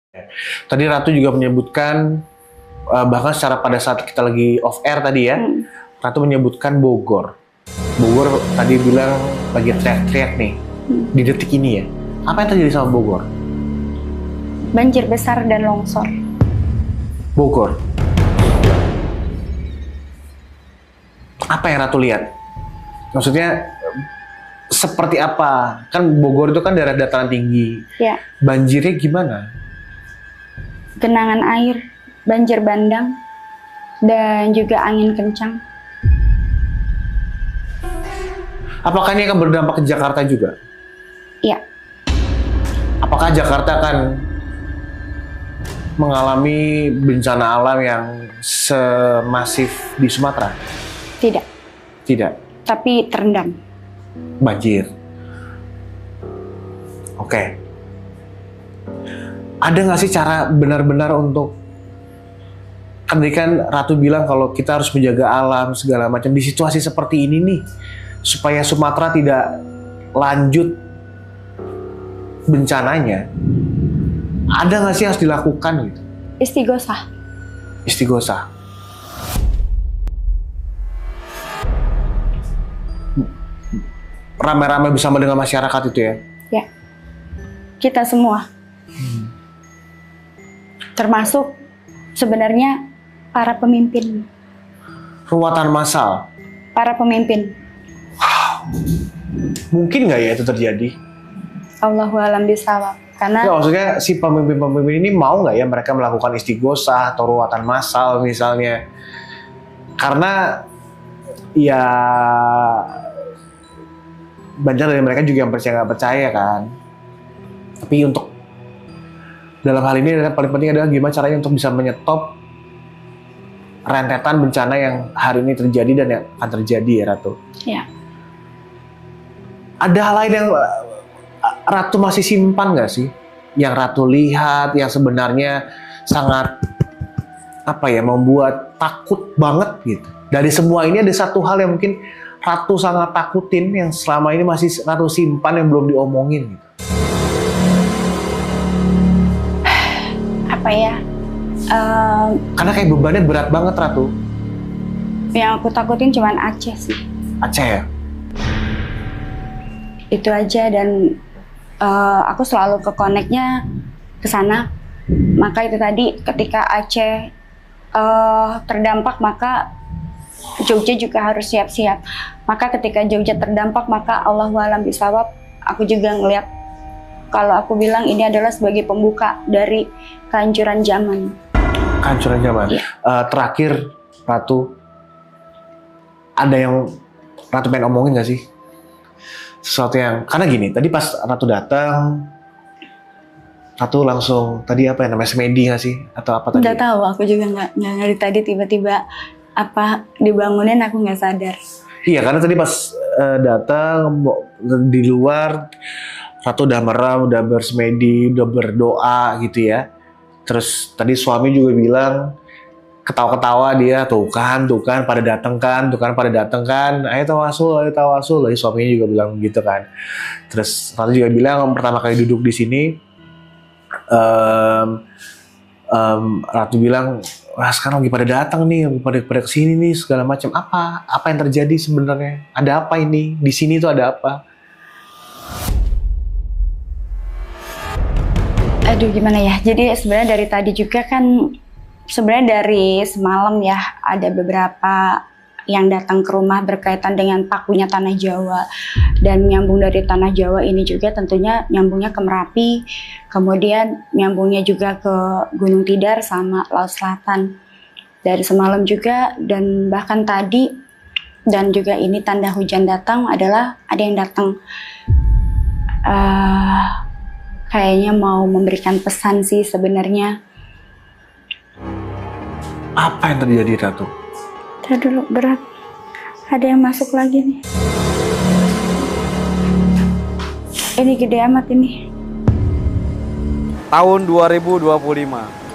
Tadi Ratu juga menyebutkan bahkan secara pada saat kita lagi off air tadi ya, Ratu menyebutkan Bogor. Bogor tadi bilang lagi teriak-teriak nih di detik ini ya. Apa yang terjadi sama Bogor? Banjir besar dan longsor. Bogor. Apa yang Ratu lihat? Maksudnya seperti apa? Kan Bogor itu kan daerah dataran tinggi. Ya, Banjirnya gimana? genangan air, banjir bandang, dan juga angin kencang. Apakah ini akan berdampak ke Jakarta juga? Ya, Apakah Jakarta akan mengalami bencana alam yang semasif di Sumatera? tidak. Tidak. Tapi terendam. Banjir. Oke. Ada nggak sih cara benar-benar untuk, kan tadi kan Ratu bilang kalau kita harus menjaga alam segala macam di situasi seperti ini nih, supaya Sumatera tidak lanjut bencananya. Ada nggak sih yang harus dilakukan gitu? Istighosah. Istighosah. Rame-rame bersama dengan masyarakat itu ya? Ya, kita semua. Termasuk sebenarnya para pemimpin. Ruatan massal. Para pemimpin. Mungkin nggak ya itu terjadi? Allahu a'lam bishawab. Karena Ya, maksudnya si pemimpin-pemimpin ini mau nggak ya mereka melakukan istighosah atau ruatan massal misalnya? Karena ya banyak dari mereka juga yang percaya nggak percaya kan. Tapi untuk dalam hal ini yang paling penting adalah gimana caranya untuk bisa menyetop rentetan bencana yang hari ini terjadi dan yang akan terjadi ya Ratu. ya, Ada hal lain yang Ratu masih simpan nggak sih? Yang Ratu lihat yang sebenarnya sangat apa ya, membuat takut banget gitu. Dari semua ini ada satu hal yang mungkin Ratu sangat takutin yang selama ini masih Ratu simpan yang belum diomongin gitu. apa ya? Karena kayak bebannya berat banget Ratu. Yang aku takutin cuman Aceh sih. Aceh ya? Itu aja, dan aku selalu ke connect-nya ke sana. Maka itu tadi ketika Aceh terdampak, maka Jogja juga harus siap-siap. Maka ketika Jogja terdampak, maka Allahu a'lam bishawab, aku juga ngeliat kalau aku bilang ini adalah sebagai pembuka dari kehancuran zaman. Kehancuran zaman. Iya. Terakhir Ratu, ada yang Ratu pengen omongin gak sih? Sesuatu yang, karena gini, tadi pas Ratu datang, Ratu langsung, tadi apa yang namanya, semedi gak sih? Atau apa tadi? Nggak tahu, aku juga nggak ngerti tadi tiba-tiba apa dibangunin, aku nggak sadar. Iya, karena tadi pas datang di luar, Ratu udah merem, udah bersemedi, udah berdoa gitu ya. Terus tadi suami juga bilang, ketawa-ketawa dia, tuh kan pada datang kan, ayo tawasul. Lalu suaminya juga bilang gitu kan. Terus Ratu juga bilang pertama kali duduk di sini, Ratu bilang, wah sekarang lagi pada datang nih, lagi pada kesini nih segala macam. Apa yang terjadi sebenarnya? Ada apa ini? Di sini tuh ada apa? Aduh, gimana ya? Jadi sebenarnya dari tadi juga kan, sebenarnya dari semalam ya, ada beberapa yang datang ke rumah berkaitan dengan pakunya Tanah Jawa. Dan nyambung dari Tanah Jawa ini juga tentunya nyambungnya ke Merapi, kemudian nyambungnya juga ke Gunung Tidar sama Laut Selatan. Dari semalam juga, dan bahkan tadi, dan juga ini tanda hujan datang adalah ada yang datang. Kayaknya mau memberikan pesan sih sebenarnya. Apa yang terjadi Ratu? Tadi dulu, berat. Ada yang masuk lagi nih. Ini gede amat ini. Tahun 2025,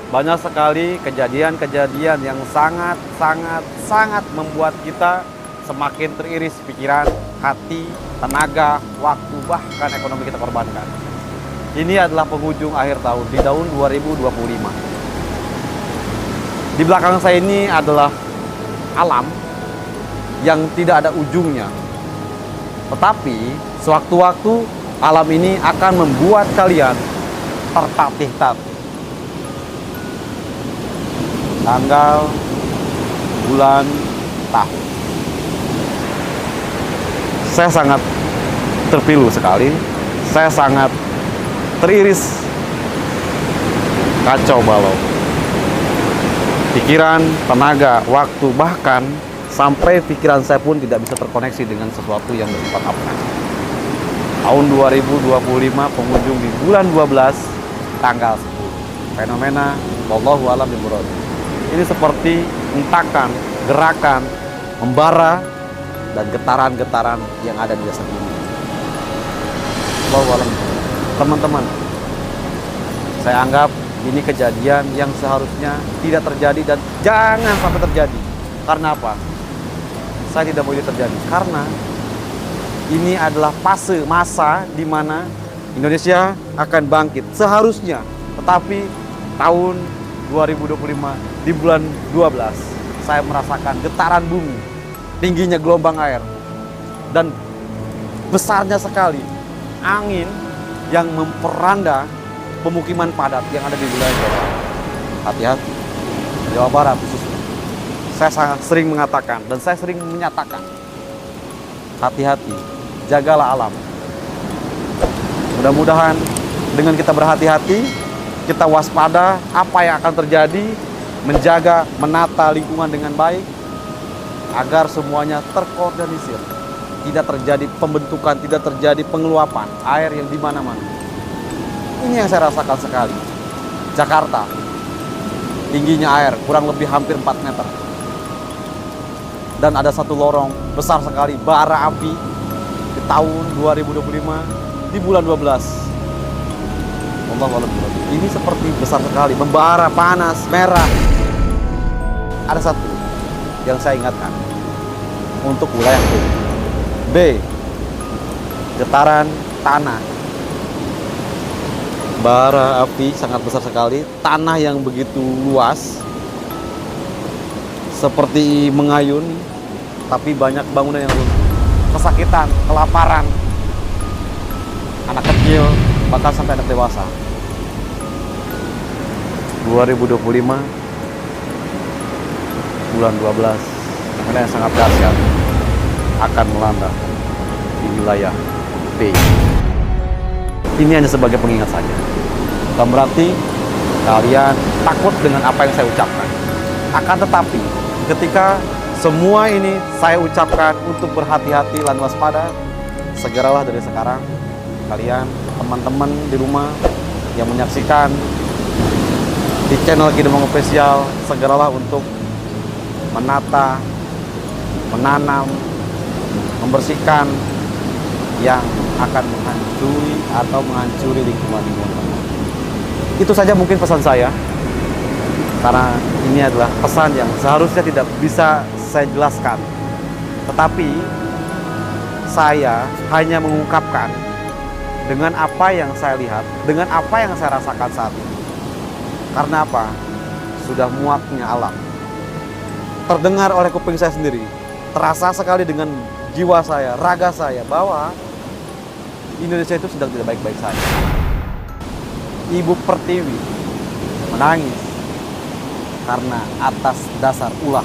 banyak sekali kejadian-kejadian yang sangat membuat kita semakin teriris pikiran, hati, tenaga, waktu, bahkan ekonomi kita korbankan. ini adalah penghujung akhir tahun di tahun 2025. Di belakang saya ini adalah alam yang tidak ada ujungnya. Tetapi sewaktu-waktu alam ini akan membuat kalian tertatih-tatih. Tanggal, bulan, tahun. Saya sangat terpilu sekali. Saya sangat teriris, kacau balau. Pikiran, tenaga, waktu, bahkan sampai pikiran saya pun tidak bisa terkoneksi dengan sesuatu yang bersifat abstrak. Tahun 2025 pengunjung di bulan 12 tanggal 10. Fenomena wallahu a'lam bishawab. Ini seperti hentakan, gerakan, membara dan getaran-getaran yang ada di desa bumi. Wallahu a'lam bishawab. Teman-teman, saya anggap ini kejadian yang seharusnya tidak terjadi dan jangan sampai terjadi. Karena apa? Saya tidak mau ini terjadi karena ini adalah fase masa di mana Indonesia akan bangkit seharusnya. Tetapi tahun 2025 di bulan 12 saya merasakan getaran bumi, tingginya gelombang air dan besarnya sekali angin yang memperanda pemukiman padat yang ada di wilayah Jawa Barat. Hati-hati, Jawa Barat khususnya. Saya sangat sering mengatakan dan saya sering menyatakan, hati-hati, jagalah alam. Mudah-mudahan dengan kita berhati-hati, kita waspada apa yang akan terjadi, menjaga, menata lingkungan dengan baik, agar semuanya terkoordinir. Tidak terjadi pembentukan, tidak terjadi pengeluapan air yang di mana-mana. Ini yang saya rasakan sekali. Jakarta, tingginya air kurang lebih hampir 4 meter. Dan ada satu lorong besar sekali, bara api di tahun 2025 di bulan 12. Allahu Akbar. Ini seperti besar sekali, membara, panas, merah. Ada satu yang saya ingatkan untuk wilayah B. Getaran tanah. Bara api sangat besar sekali, tanah yang begitu luas, seperti mengayun, tapi banyak bangunan yang runtuh. Kesakitan, kelaparan, anak kecil, bahkan sampai anak dewasa. 2025, bulan 12, fenomena yang sangat dahsyat akan melanda di wilayah B. Ini hanya sebagai pengingat saja. Bukan berarti kalian takut dengan apa yang saya ucapkan. Akan tetapi, ketika semua ini saya ucapkan untuk berhati-hati dan waspada, segeralah dari sekarang kalian, teman-teman di rumah yang menyaksikan di channel Kidemang Official, segeralah untuk menata, menanam, membersihkan yang akan menghancuri atau menghancuri lingkungan. Itu saja mungkin pesan saya, karena ini adalah pesan yang seharusnya tidak bisa saya jelaskan. Tetapi saya hanya mengungkapkan dengan apa yang saya lihat, dengan apa yang saya rasakan saat ini. Karena apa? Sudah muaknya alam. Terdengar oleh kuping saya sendiri, terasa sekali dengan jiwa saya, raga saya, bahwa Indonesia itu sedang tidak baik-baik saja. Ibu Pertiwi menangis karena atas dasar ulah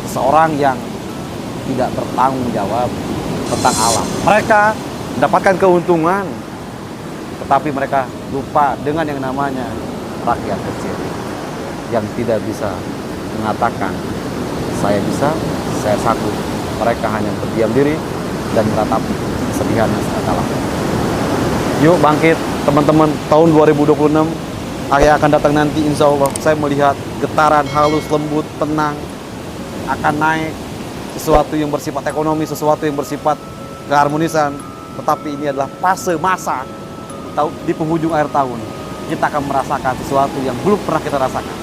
seseorang yang tidak bertanggung jawab tentang alam. Mereka mendapatkan keuntungan, tetapi mereka lupa dengan yang namanya rakyat kecil yang tidak bisa mengatakan saya bisa, saya sanggup. Mereka hanya berdiam diri dan meratapi kesedihan yang sangat dalam. Yuk bangkit teman-teman, tahun 2026 yang akan datang nanti, insya Allah saya melihat getaran halus, lembut, tenang, akan naik sesuatu yang bersifat ekonomi, sesuatu yang bersifat keharmonisan. Tetapi ini adalah fase masa di penghujung akhir tahun. Kita akan merasakan sesuatu yang belum pernah kita rasakan.